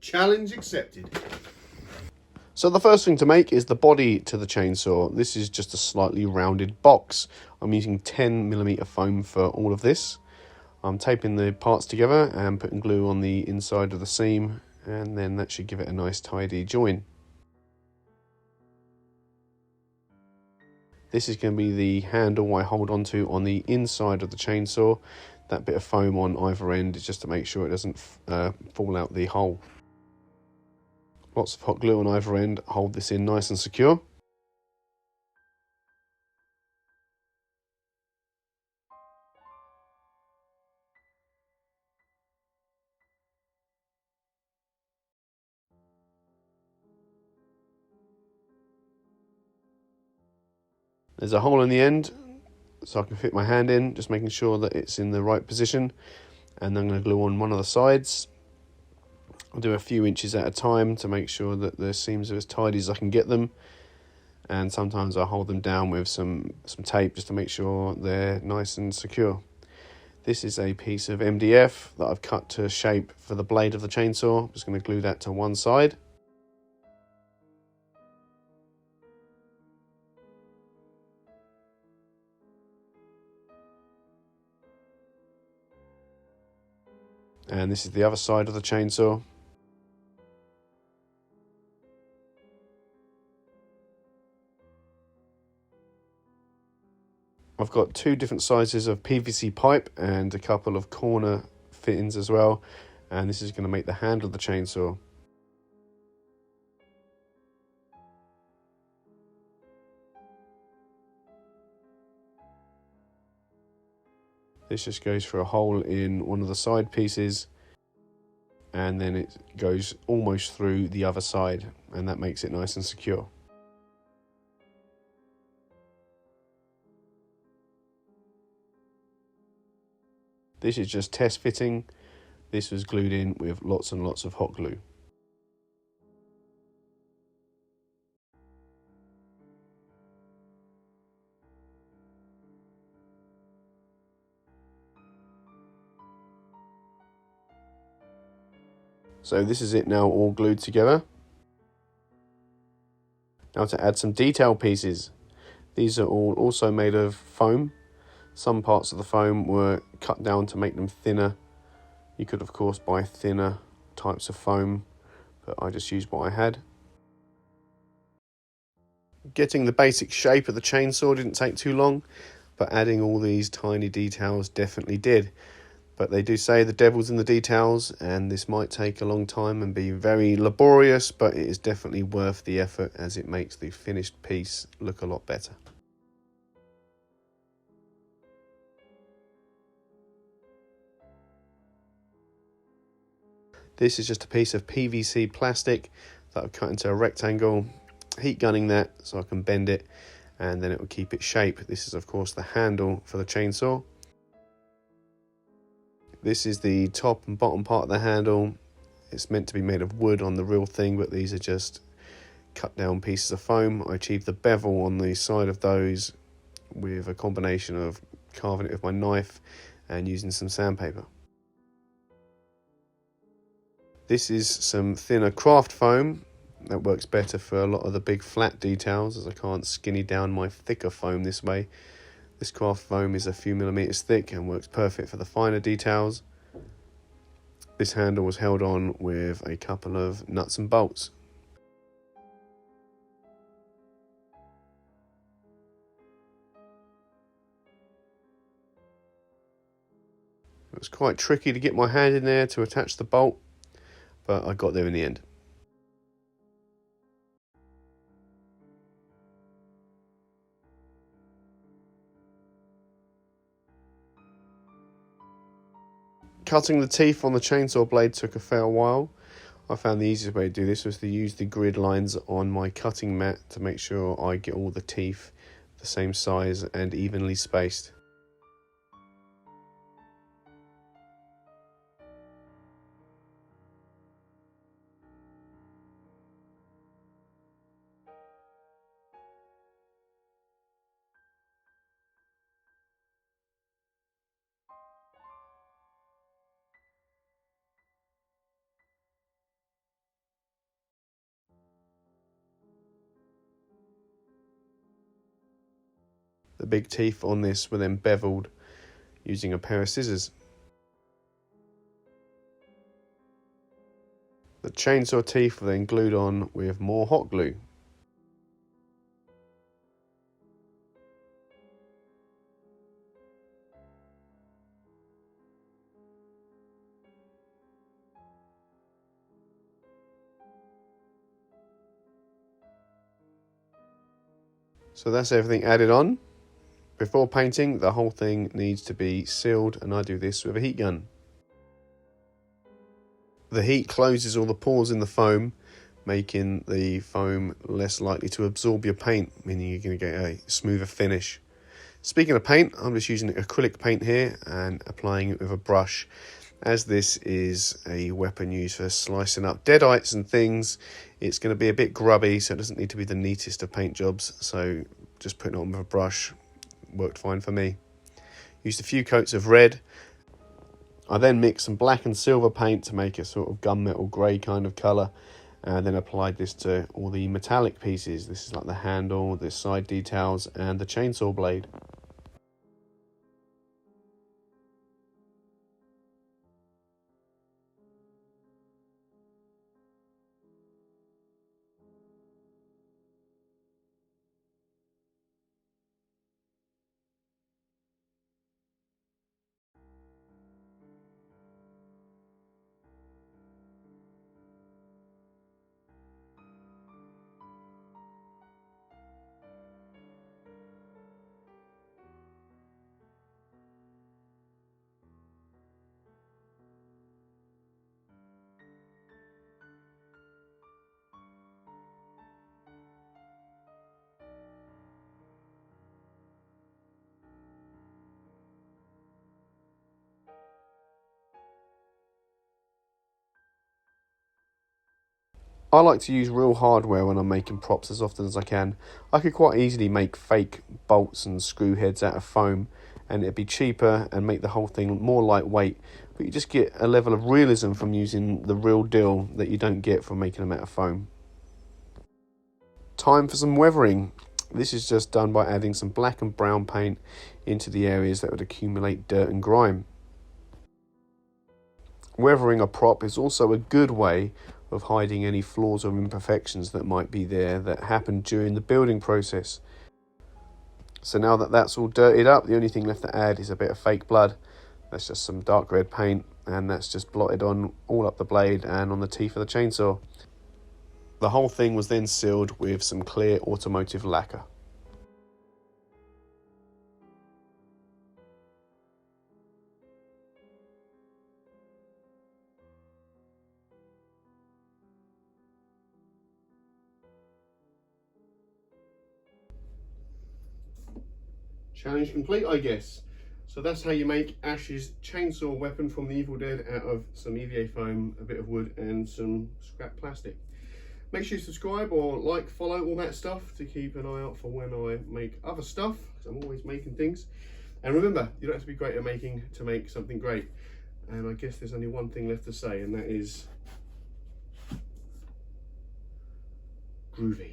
Challenge accepted. So the first thing to make is the body to the chainsaw. This is just a slightly rounded box. I'm using 10mm foam for all of this. I'm taping the parts together and putting glue on the inside of the seam, and then that should give it a nice tidy join. This is going to be the handle I hold onto on the inside of the chainsaw. That bit of foam on either end is just to make sure it doesn't fall out the hole. Lots of hot glue on either end hold this in nice and secure. There's a hole in the end so I can fit my hand in, just making sure that it's in the right position. And I'm going to glue on one of the sides. I'll do a few inches at a time to make sure that the seams are as tidy as I can get them. And sometimes I hold them down with some tape just to make sure they're nice and secure. This is a piece of MDF that I've cut to shape for the blade of the chainsaw. I'm just going to glue that to one side. And this is the other side of the chainsaw. I've got two different sizes of PVC pipe and a couple of corner fittings as well. And this is going to make the handle of the chainsaw. This just goes through a hole in one of the side pieces, and then it goes almost through the other side, and that makes it nice and secure. This is just test fitting. This was glued in with lots and lots of hot glue. So this is it now, all glued together. Now to add some detail pieces. These are all also made of foam. Some parts of the foam were cut down to make them thinner. You could of course buy thinner types of foam, but I just used what I had. Getting the basic shape of the chainsaw didn't take too long, but adding all these tiny details definitely did. But they do say the devil's in the details, and this might take a long time and be very laborious, but it is definitely worth the effort as it makes the finished piece look a lot better. This is just a piece of PVC plastic that I've cut into a rectangle, heat gunning that so I can bend it, and then it will keep its shape. This is of course the handle for the chainsaw. This is the top and bottom part of the handle. It's meant to be made of wood on the real thing, but these are just cut down pieces of foam. I achieved the bevel on the side of those with a combination of carving it with my knife and using some sandpaper. This is some thinner craft foam that works better for a lot of the big flat details, as I can't skinny down my thicker foam this way. This craft foam is a few millimeters thick and works perfect for the finer details. This handle was held on with a couple of nuts and bolts. It was quite tricky to get my hand in there to attach the bolt, but I got there in the end. Cutting the teeth on the chainsaw blade took a fair while. I found the easiest way to do this was to use the grid lines on my cutting mat to make sure I get all the teeth the same size and evenly spaced. The big teeth on this were then beveled using a pair of scissors. The chainsaw teeth were then glued on with more hot glue. So that's everything added on. Before painting, the whole thing needs to be sealed, and I do this with a heat gun. The heat closes all the pores in the foam, making the foam less likely to absorb your paint, meaning you're going to get a smoother finish. Speaking of paint, I'm just using acrylic paint here and applying it with a brush, as this is a weapon used for slicing up deadites and things. It's going to be a bit grubby, so it doesn't need to be the neatest of paint jobs, so just putting it on with a brush worked fine for me. Used a few coats of red. I then mixed some black and silver paint to make a sort of gunmetal grey kind of colour, and then applied this to all the metallic pieces. This is like the handle, the side details and the chainsaw blade. I like to use real hardware when I'm making props as often as I can. I could quite easily make fake bolts and screw heads out of foam, and it'd be cheaper and make the whole thing more lightweight, but you just get a level of realism from using the real deal that you don't get from making them out of foam. Time for some weathering. This is just done by adding some black and brown paint into the areas that would accumulate dirt and grime. Weathering a prop is also a good way of hiding any flaws or imperfections that might be there that happened during the building process. So now that that's all dirtied up, the only thing left to add is a bit of fake blood. That's just some dark red paint, and that's just blotted on all up the blade and on the teeth of the chainsaw. The whole thing was then sealed with some clear automotive lacquer. Challenge complete, I guess. So that's how you make Ash's chainsaw weapon from the Evil Dead out of some EVA foam, a bit of wood and some scrap plastic. Make sure you subscribe or like, follow, all that stuff to keep an eye out for when I make other stuff, because I'm always making things. And remember, you don't have to be great at making to make something great. And I guess there's only one thing left to say, and that is groovy.